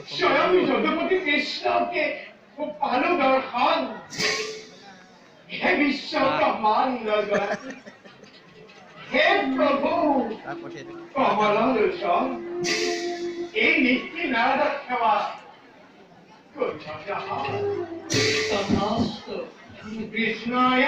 स्वयं जगपति कृष्ण के भालो दर्शन हे विश्व ब्रह्मांड हे प्रभु कमल लोचन ये नित्य नारद सेवा कृष्णाय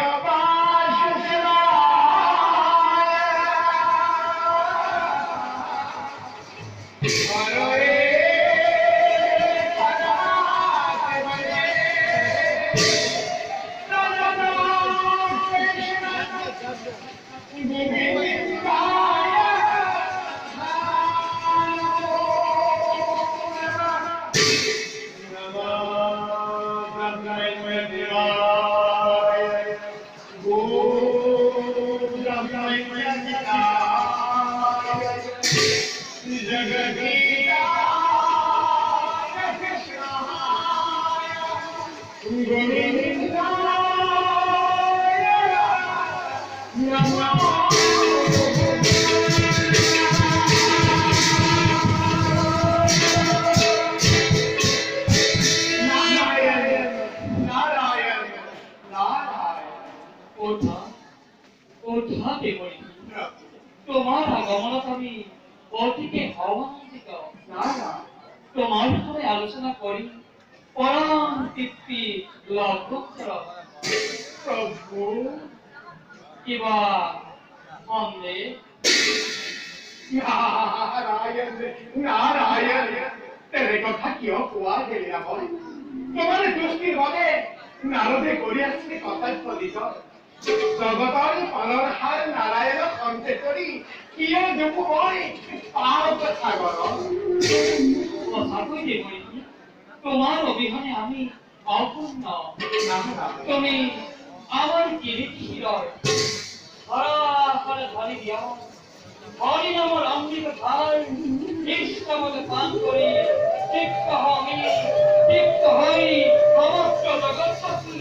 তোমার আগমনত আমি অতিকে আনন্দিত তোমার সাথে আলোচনা করি পরম তৃপ্তি লাভ প্রভু কিবা हमने नारायण नारायण तेरे কথা কিয় কোৱা গেলিয়া হয় তোমার দৃষ্টির বলে নারদে করি আসছে কথা দিত জগতৰ পালৰ হার নারায়ণ সন্তে কৰি কিয় দুখ হয় পাৰ কথা কৰ কথা কই দে মই তোমার অবিহনে আমি অপূর্ণ তুমি আমার কিরিটি হিরয় ধরি দিও হরি নামর অমৃত ধার নিষ্কামত পান করি তৃপ্ত হই সমস্ত জগৎপতি